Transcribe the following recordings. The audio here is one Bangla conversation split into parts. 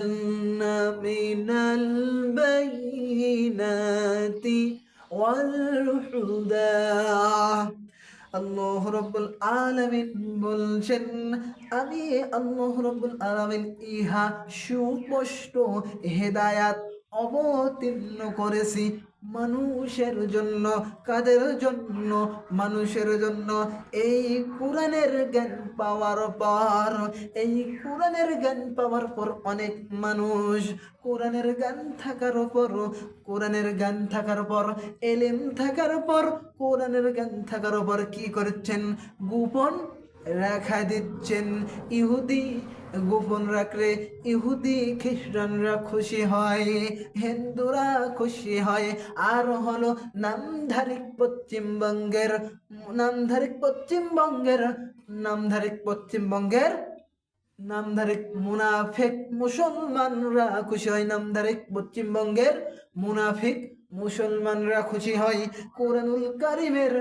من البينات والهدى আল্লাহ রব্বুল আলামিন বলছেন, আমি আল্লাহ রব্বুল আলামিন ইহা সুস্পষ্ট হেদায়াত অবতীর্ণ করেছি মানুষের জন্য। কাদের জন্য? মানুষের জন্য। এই কোরআনের জ্ঞান পাওয়ার পর, এই কোরআনের জ্ঞান পাওয়ার পর অনেক মানুষ কোরআনের জ্ঞান থাকার পর, কোরআনের জ্ঞান থাকার পর, এলেম থাকার পর, কোরআনের জ্ঞান থাকার পর কি করছেন? গোপন রাখা দিচ্ছেন। ইহুদি গোপন রাখলে ইহুদি খ্রিস্টানরা খুশি হয়, হিন্দুরা খুশি হয়। আর হলো নামধারী পশ্চিমবঙ্গের, নামধারী পশ্চিমবঙ্গের, নামধারী পশ্চিমবঙ্গের নামধারী মুনাফিক মুসলমানরা খুশি হয়। নামধারী পশ্চিমবঙ্গের মুনাফিক মুসলমানরা খুশি হয়। কোরআনুল কারিমের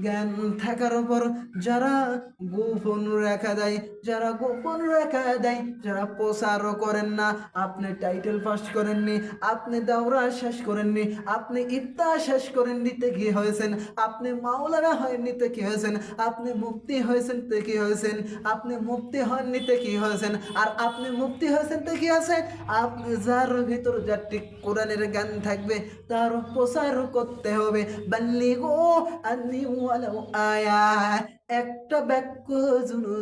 জ্ঞান থাকার উপর যারা গোপন রাখা দেয়, যারা গোপন রাখা দেয়, যারা প্রচারও করেন না। আপনি টাইটেল পাস করেননি, আপনি দাওরা শেষ করেননি, আপনি ইফতার শেষ করেন নিতে কি হয়েছেন, আপনি মাওলানা হয় নিতে কি হয়েছেন, আপনি মুফতি হয়েছেন তে কি হয়েছেন, আপনি মুফতি হন নিতে কি হয়েছেন, আর আপনি মুফতি হয়েছেন তে কি আছে? আপনি যার ভিতর যার কোরআনের জ্ঞান থাকবে তার প্রচার করতে হবে। বাল্লিগু আন্নি ওয়ালাউ আয়া, একটা বাক্য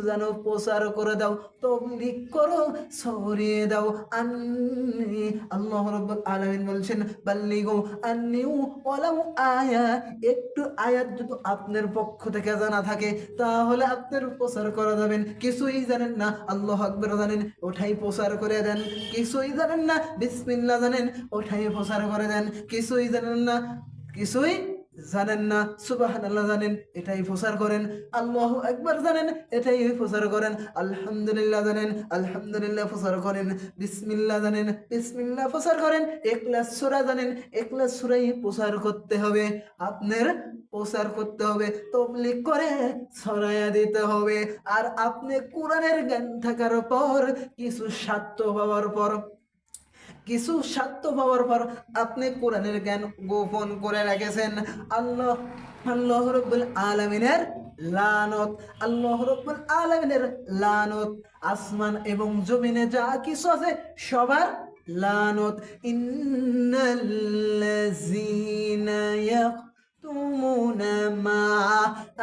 যেন প্রচার করে দাও, তবলিগ করো, ছড়িয়ে দাও। আন্নি, আল্লাহ রাব্বুল আলামিন বলছেন বাল্লিগু আন্নি ওয়ালাউ আয়া, একটু আয়াত যদি আপনার পক্ষ থেকে জানা থাকে তাহলে আপনার প্রচার করা যাবেন। কিছুই জানেন না, আল্লাহু আকবার জানেন, ওঠাই প্রচার করে দেন। কিছুই জানেন না, বিসমিল্লাহ জানেন, ওঠাই প্রচার করে দেন। কিছুই জানেন না, কিছুই জানেন না, সুবহানাল্লাহ জানেন, এটাই প্রচার করেন। আল্লাহু আকবার জানেন, এটাই প্রচার করেন। আলহামদুলিল্লাহ জানেন, আলহামদুলিল্লাহ প্রচার করেন। বিসমিল্লাহ জানেন, বিসমিল্লাহ প্রচার করেন। ইখলাস সূরা জানেন, ইখলাস সূরাই প্রচার করতে হবে। আপনার প্রচার করতে হবে, তবলিগ করে ছড়াইয়া দিতে হবে। আর আপনি কোরআনের জ্ঞান থাকার পর, কিছু স্বার্থ পাওয়ার পর, কিছু স্বার্থ পাওয়ার পর আপনি কোরআনের জ্ঞান গোপন করে রেখেছেন। আল্লাহ, আল্লাহ রাব্বুল আলামিনের লানত, আল্লাহ রাব্বুল আলামিনের লানত, আসমান এবং জমিনে যা কিছু আছে সবার লানত। ইন্নাল্লাযীনা ইয়াকতুমুনা মা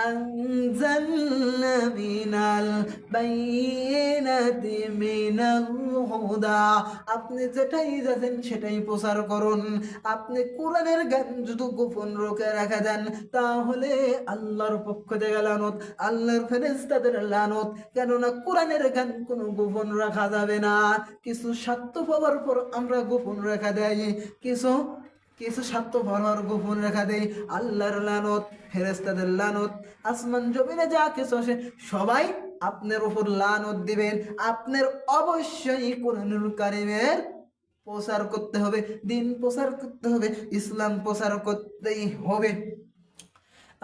আনজালনা মিনাল বাইয়িনাতি মিনাল হুদা, আপনি যেটাই যাচ্ছেন সেটাই প্রচার করুন। আপনি কোরআনের জ্ঞান যদি গোপন রোকে রাখা দেন তাহলে আল্লাহর পক্ষ থেকে লানত, আল্লাহর ফেরেশতাদের লানত। কেননা কোরআনের জ্ঞান কোনো গোপন রাখা যাবে না। কিছু স্বার্থ পাওয়ার পর আমরা গোপন রাখা দেয়, কিছু কিছু স্বার্থ পাওয়ার গোপন রাখা দেয়। আল্লাহর লানত, ফেরেশতাদের লানত, আসমান জমিনে যা কিছু আসে সবাই আপনার উপর লানত দিবেন। আপনার অবশ্যই কোরআনুল কারীমের প্রচার করতে হবে, দিন প্রচার করতে হবে, ইসলাম প্রচার করতেই হবে।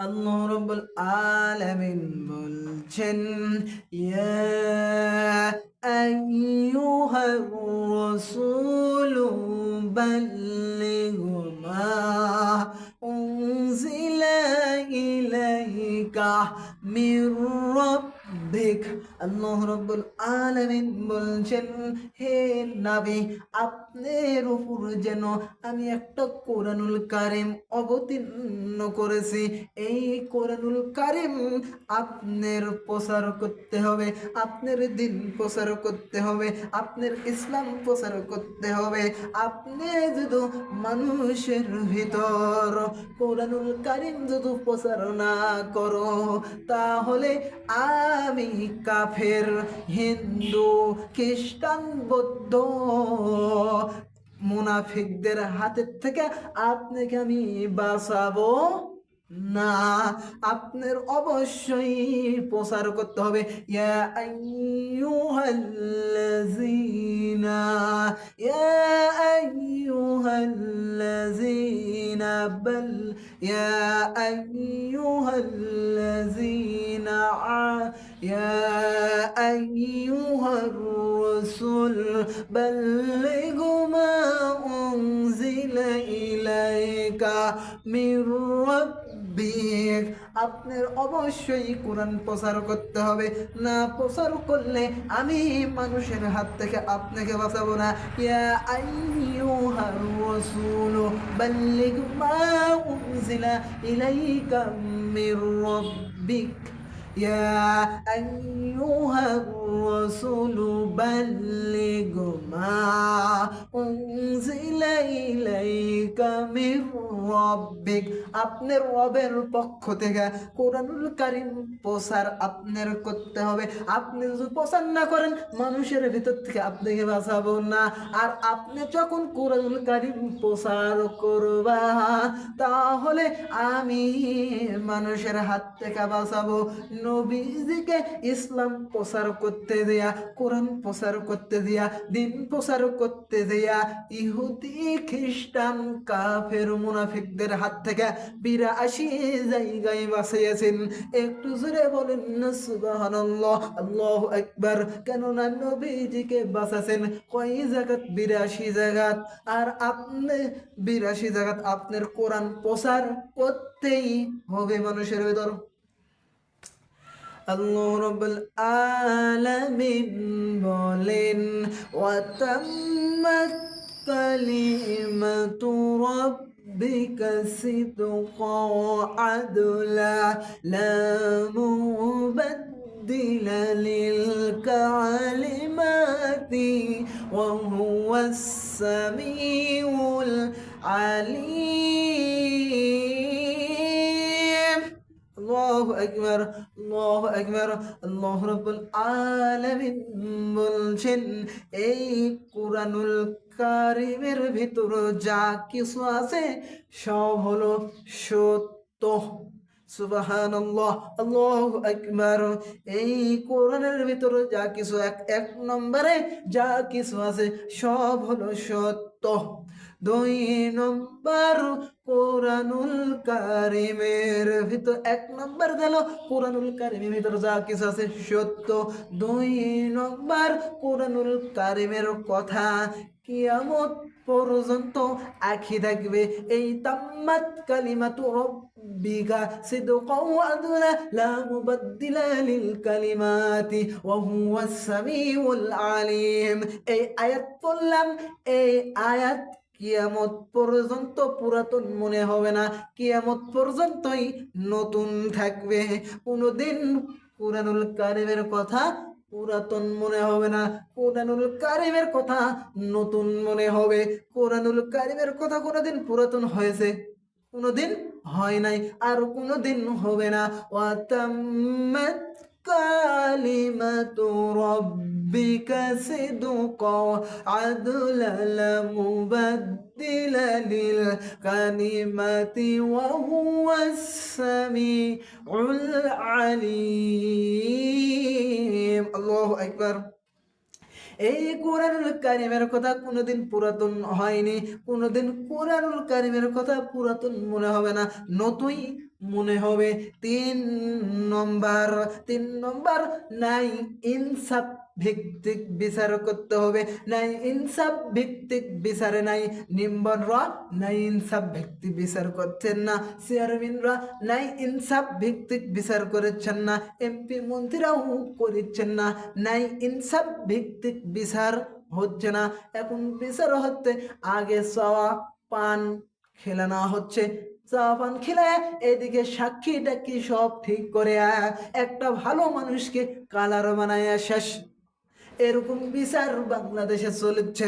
আল্লাহ রাব্বুল আলামিন বলছেন, ইয়া আইয়ুহার রাসূলু বাল্লিগ মা উনজিলা ইলাইকা মির রাব্বিক। আল্লাহ রাব্বুল আলামিন বলছেন, হে নবী, আপনার উপর যেন আমি একটা কোরআনুল কারীম অবতীর্ণ করেছি। এই কোরআনুল কারীম আপনার প্রচার করতে হবে, আপনার দিন প্রচার করতে হবে, আপনার ইসলাম প্রচার করতে হবে। আপনি যদি মানুষের ভিতর কোরআনুল কারীম যদি প্রচার না করো তাহলে আমি কাফের, হিন্দু, খ্রিস্টান, বৌদ্ধ মুনাফিকদের হাতের থেকে আপনাকে আমি বাঁচাবো না। আপনার অবশ্যই প্রচার করতে হবে। ইয়া আইয়ুহাল্লাযীনা, ইয়া আইয়ুহাল্লাযীনা বাল, ইয়া আইয়ুহাল্লাযীনা ইয়া আইয়ুহার রাসূল বাল্লিগ মা উনজিলা ইলাইকা মির রাব্বিক। আপনার অবশ্যই কোরআন প্রচার করতে হবে, না প্রচার করলে আমি মানুষের হাত থেকে আপনাকে বাঁচাবো না। ইয়া আইয়ুহার রাসূল বাল্লিগ মা উনজিলা ইলাইকা মির রাব্বিক। ইয়া আইয়ুহার রাসূল বাল্লিগ মা উনজিলা ইলাইকা মির রাব্বিক। আপনার রবের পক্ষ থেকে কোরআনুল কারীম প্রচার আপনার করতে হবে। আপনি যদি প্রচার না করেন মানুষের ভিতর থেকে আপনাকে বাঁচাবো না। আর আপনি যখন কোরআনুল কারীম প্রচার করবা তাহলে আমি মানুষের হাত থেকে বাঁচাবো। নবীজিকে ইসলাম প্রচার করতে দেয়া, কোরআন প্রচার করতে দেয়া, দিন প্রচার করতে দেয়া ইহুদি খ্রিস্টান কাফের মুনাফিকদের হাত থেকে ৮২ জায়গায় বাঁচিয়েছেন। একটু জোরে বলেন না সুবহানাল্লাহ, আল্লাহু আকবার। কেননা নবীজিকে বাঁচাছেন কয় জায়গাত? ৮২ জায়গাত। আর আপনি ৮২ জায়গাত আপনার কোরআন প্রচার করতেই হবে মানুষের ভেতর। আল্লাহ রাব্বুল আলামিন বলেন ওয়াতাম্মাত কালিমাতু রাব্বিকা সিদকা ওয়া আদলা লা মুবাদ্দিলা লিল কালিমাতি ওয়া হুয়াস সামিউল আলিম। আল্লাহু আকবার, আল্লাহু আকবার। আল্লাহ রাব্বুল আলামিন বলছেন এই কুরআনুল কারীমের ভিতর যা কিছু আছে সব হলো সত্য। সুবহানাল্লাহ, আল্লাহু আকবার। এই কোরআনের ভিতরে যা কিছু এক নম্বরে যা কিছু আছে সব হলো সত্য। ২ নম্বর কোরআনুল কারীমের ভিতর ১ নম্বর গেল কোরআনুল কারীমের ভিতর যা কিছু আছে সত্য। ২ নম্বর কোরআনুল কারীমের কথা কিয়ামত পর্যন্ত আখি থাকবে। এই তাম্মাত কালিমাতু রাব্বিকা সিদকাও ওয়া আদলা লা মুবাদ্দিলা লিল কালিমাতি ওয়া হুয়াস সামিউল আলিম। এই আয়াত পড়লাম, এই আয়াত কিয়ামত পর্যন্ত পুরাতন মনে হবে না, কিয়ামত পর্যন্তই নতুন থাকবে। কোনোদিন কুরআনুল কারীমের কথা পুরাতন মনে হবে না, কোরআনুল কারীমের কথা নতুন মনে হবে। কোরআনুল কারীমের কথা কোনোদিন পুরাতন হয়েছে? কোনোদিন হয় নাই, আর কোনোদিন হবে না। ওয়াতাম্মাত কালিমাতু রাব্বিকা সিদকা ওয়া আদলা লা মুবাদ্দিলা লিল কালিমাতি ওয়া হুয়াস সামিউল আলিম। আল্লাহু আকবার। এই কোরআনুল কারীমের কথা কোনোদিন পুরাতন হয়নি, কোনোদিন কোরআনুল কারীমের কথা পুরাতন মনে হবে না, নতুনই মনে হবে। ৩ নম্বর নাই ইনসাফ ভিত্তিক বিচার করতে হবে। নাই ইনসাফ ভিত্তিক বিচারে নাই নিম্বররা নাই ইনসাফ ভিত্তিক বিচার করছেন না, চেয়ারম্যানরা নাই ইনসাফ ভিত্তিক বিচার করেছেন না, এমপি মন্ত্রীরাও করছেন না। নাই ইনসাফ ভিত্তিক বিচার হচ্ছে না। এখন বিচার হচ্ছে আগে চাওয়া পান খেলানো হচ্ছে, চা পান খেলায় এদিকে সাক্ষী টাক্ষী সব ঠিক করে একটা ভালো মানুষকে কালার বানায় শেষ। এরকম বিচার বাংলাদেশে চলছে।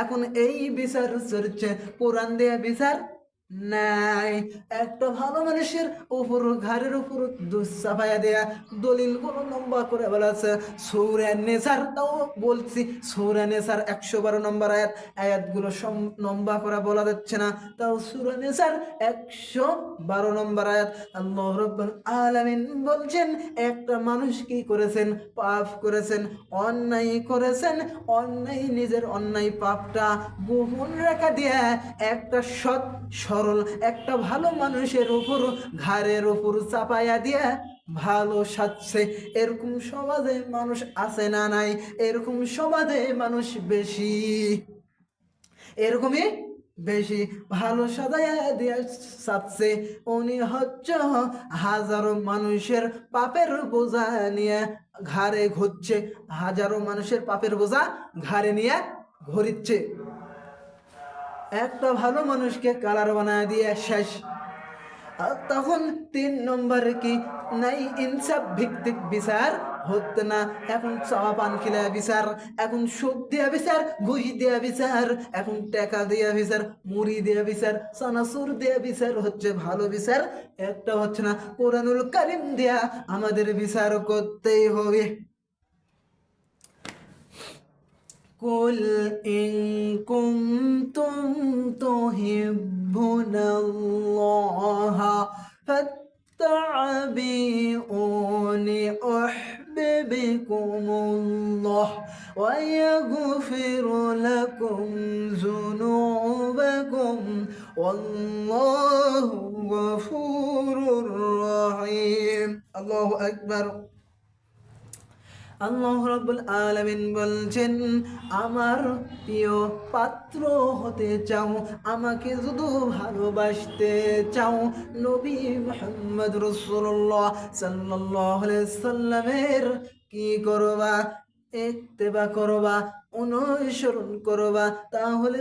এখন এই বিচার চলছে, কোরআন দেয়া বিচার নাই। একটা ভালো মানুষের উপর ঘাড়ের উপর দুঃসাফায়া দেয়া দলিল গুলো লম্বা করে বলা আছে। সূরা নেসার, তাও বলছি সূরা নেসার ১১২ নম্বর আয়াত, আয়াতগুলো লম্বা করে বলা যাচ্ছে না, তাও সূরা নেসার ১১২ নম্বর আয়াত। আল্লাহ রাব্বুল আলামিন বলছেন একটা মানুষ কি করেছেন? পাপ করেছেন, অন্যায় করেছেন। অন্যায়, নিজের অন্যায় পাপটা গোপন রেখা দিয়ে একটা সৎ সরল একটা ভালো মানুষের উপর ঘাড়ের উপর চাপাইয়া দিয়ে ভালো সাজছে, এরকম সমাজে মানুষ আছে না নাই? এরকম সমাজে মানুষ বেশি, এরকমই বেশি। ভালো সাজাইয়া দিয়া চাচ্ছে, উনি হচ্ছে হাজারো মানুষের পাপের বোঝা নিয়ে ঘাড়ে ঘুরছে, হাজারো মানুষের পাপের বোঝা ঘাড়ে নিয়ে ঘুরিচ্ছে। একটা ভালো মানুষকে কালার বানায় দিয়ে শেষ। আর তখন 3 নম্বরে কি নাই, ইনসাফ ভিত্তিক বিচার হতো না। এখন চাওয়া পান খিলা বিচার, এখন সুদ দেয়া বিচার, ঘুষ দেয়া বিচার, এখন টাকা দেয়া বিচার, মুড়ি দেয়া বিচার, চানাচুর দেয়া বিচার হচ্ছে ভালো বিচার। একটা হচ্ছে না, কোরআনুল কারিম দেয়া আমাদের বিচার করতেই হবে। قل إن كنتم تحبون الله فاتبعوني أحببكم الله ويغفر لكم ذنوبكم والله غفور رحيم। الله أكبر। আল্লাহ রাব্বুল আলামিন বলছেন, আমার প্রিয় পাত্র হতে চাও, আমাকে যদি ভালোবাসতে চাও, নবী মুহাম্মদ রাসূলুল্লাহ সাল্লাল্লাহু আলাইহি সাল্লামের কি করবা? ইত্তেবা করবা, অনুসরণ করবা। তাহলে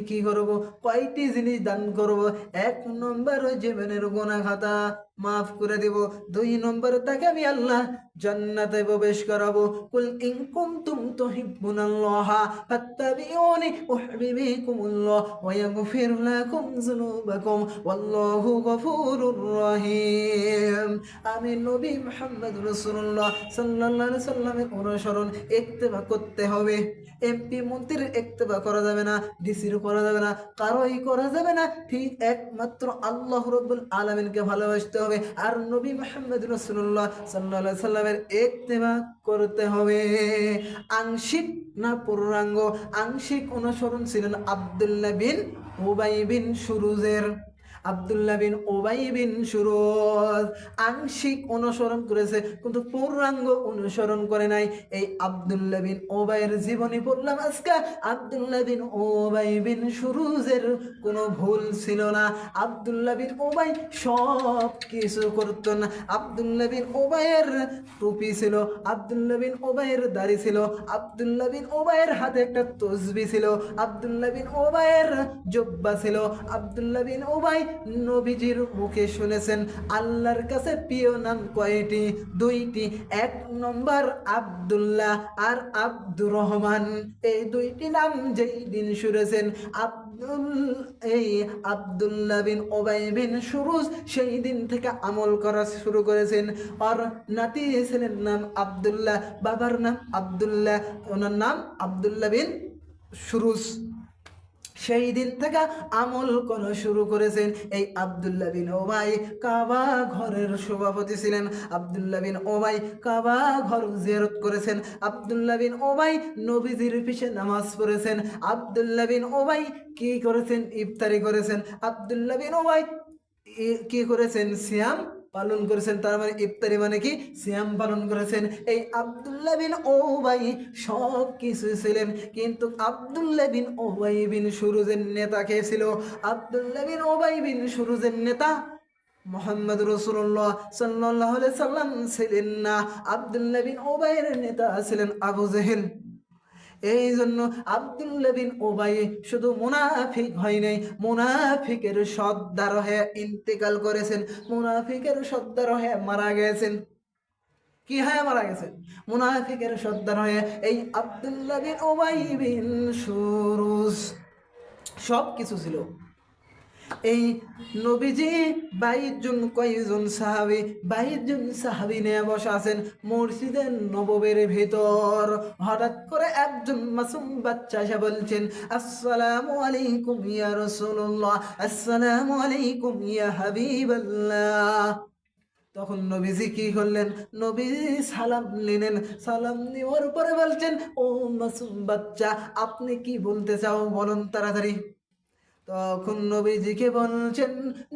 কি করব? কয়টি জিনিস দান করব? 1 নম্বর, জীবনের গুনাহ খাতা মাফ করে দেব। 2 নম্বরে তাকে আমি আল্লাহ জান্নাতে প্রবেশ করাবো। কুল ইন কুনতুম তুহিব্বুনাল্লাহ ফাত্তাবিউনি উহবিবিকুমুল্লাহ ওয়া ইয়াগফির লাকুম যুনুবাকুম ওয়াল্লাহু গফুরুর রহিম। আমি নবী মুহাম্মদ রাসূলুল্লাহ সাল্লাল্লাহু আলাইহি সাল্লামের অনুসরণ ইত্তেবা করতে হবে। এমপি মন্ত্রীর ইত্তেবা করা যাবে না, ডিসির করা যাবে না, কারোই করা যাবে না। ঠিক একমাত্র আল্লাহ রাব্বুল আলামিনকে ভালোবাসতে হবে, আর নবী মুহাম্মদ রাসূলুল্লাহ সাল্লাল্লাহু আলাইহি সাল্লামের ইত্তেবা করতে হবে। আংশিক না পূর্ণাঙ্গ? আংশিক অনুসরণ ছিলেন আব্দুল্লাহ বিন উবাই বিন সুরুজের। আব্দুল্লাহ বিন উবাই বিন সুরুজ আংশিক অনুসরণ করেছে, কিন্তু পূর্ণাঙ্গ অনুসরণ করে নাই। এই আব্দুল্লাহ বিন উবাইয়ের জীবনী পড়লাম আজকে। আব্দুল্লাহ বিন উবাই বিন সুরুজের কোনো ভুল ছিল না। আব্দুল্লাহ বিন উবাই সব কিছু করতো না। আব্দুল্লাহ বিন উবাইয়ের টুপি ছিল, আব্দুল্লাহ বিন উবাইয়ের দাড়ি ছিল, আব্দুল্লাহ বিন উবাইয়ের হাতে একটা তসবি ছিল, আব্দুল্লাহ বিন উবাইয়ের জুব্বা ছিল। আব্দুল্লাহ বিন উবাই নবীজির মুখে শুনেছেন আল্লাহর কাছে প্রিয় নাম কয়টি? 2টি। 1 নম্বর আব্দুল্লাহ আর আব্দুর রহমান। এই 2টি নাম যেই দিন শুনেছেন এই আব্দুল্লাহ বিন উবাই বিন সুরুজ, সেই দিন থেকে আমল করা শুরু করেছেন। আর নাতি ছেলের নাম আব্দুল্লাহ, বাবার নাম আব্দুল্লাহ, ওনার নাম আব্দুল্লাহ বিন সুরুজ। সেই দিন থেকে আমল করা শুরু করেছেন। এই আব্দুল্লাহ বিন উবাই কাবা ঘরের সভাপতি ছিলেন। আব্দুল্লাহ বিন উবাই কাবা ঘর জিয়ারত করেছেন। আব্দুল্লাহ বিন উবাই নবীজির পিছে নামাজ পড়েছেন। আব্দুল্লাহ বিন উবাই কি করেছেন? ইফতারি করেছেন। আব্দুল্লাহ বিন উবাই কি করেছেন? সিয়াম পালন করেছেন। তার মানে ইফতারি মানে কি? সিয়াম পালন করেছেন। এই আব্দুল্লাহ বিন উবাই সব কিছু ছিলেন, কিন্তু আব্দুল্লাহ বিন উবাই বিন সুরুজের নেতা কে ছিল? আব্দুল্লাহ বিন উবাই বিন সুরুজের নেতা মুহাম্মদ রাসূলুল্লাহ সাল্লাল্লাহু আলাইহি সাল্লাম ছিলেন না। আব্দুল্লাহ বিন উবাইয়ের নেতা ছিলেন আবু জেহেল। এই জন্য আব্দুল্লাহ বিন উবাই শুধু মুনাফিক হয় নাই, মুনাফিকের সর্দার হয়ে ইন্তেকাল করেছেন, মুনাফিকের সর্দার হয়ে মারা গেছেন। কি হয়ে মারা গেছেন? মুনাফিকের সর্দার হয়ে। এই আব্দুল্লাহ বিন উবাই বিন সুরুজ সব কিছু ছিল। এই নবীজি 22 কয়জন সাহাবী, 22 সাহাবী নিয়ে বসে আছেন মসজিদে নববীর ভেতর। হঠাৎ করে একজন মাসুম বাচ্চা এসে বলছেন, আসসালামু আলাইকুম ইয়া রাসূলুল্লাহ, আসসালামু আলাইকুম ইয়া হাবিবাল্লাহ। তখন নবীজি কি করলেন? নবীজি সালাম নিলেন। সালাম নেওয়ার পরে বলছেন, ও মাসুম বাচ্চা, আপনি কি বলতে চাও বলুন তাড়াতাড়ি। তখন নবীজিকে বলছেন,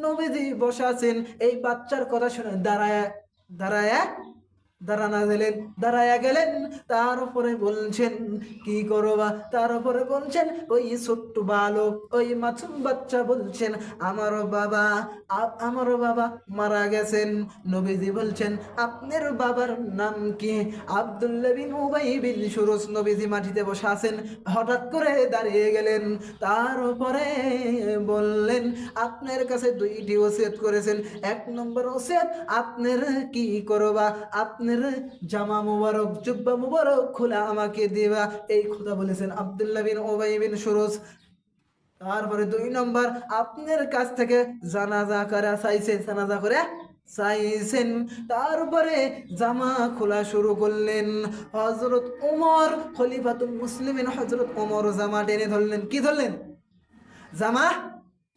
নবীজি বসে আছেন, এই বাচ্চার কথা শুনে দাঁড়ায় দাঁড়ায়া দাঁড়ানা গেলেন, দাঁড়ায়া গেলেন। তার উপরে বলছেন কি করবা, তার উপরে বলছেন ওই ছোট্ট বালক, ওই মাসুম বাচ্চা বলছেন আমার বাবা মারা গেছেন। নবীজি বলছেন আপনার বাবার নাম কি? আব্দুল্লাহ বিন উবাই বিন সুরুস। নবীজি মাটিতে বসে আছেন, হঠাৎ করে দাঁড়িয়ে গেলেন। তার উপরে বললেন আপনার কাছে দুইটি ওসিয়ত করেছেন। এক নম্বর ওসিয়ত, আপনার কি করবা, আপনার জামা মুবারক, জুব্বা মুবারক খোলা আমাকে দিবা, এই কথা বলেছেন আব্দুল্লাহ বিন উবাই বিন সুরুস। তারপরে দুই নম্বর, আপনার কাছ থেকে জানাজা করা চাইছে, জানাজা করে চাইছেন। তারপরে জামা খোলা শুরু করলেন। হযরত ওমর খলিফাতুল মুসলিমিন, হযরত ওমর জামা টেনে ধরলেন। কি ধরলেন? জামা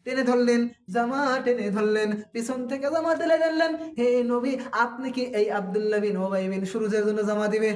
টেনে ধরলেন, জামা টেনে ধরলেন, পিছন থেকে জামা টেনে ধরলেন। হে নবী, আপনি কি এই আব্দুল্লাহ বিন উবাই বিন সুরুজের জন্য জামা দিবে?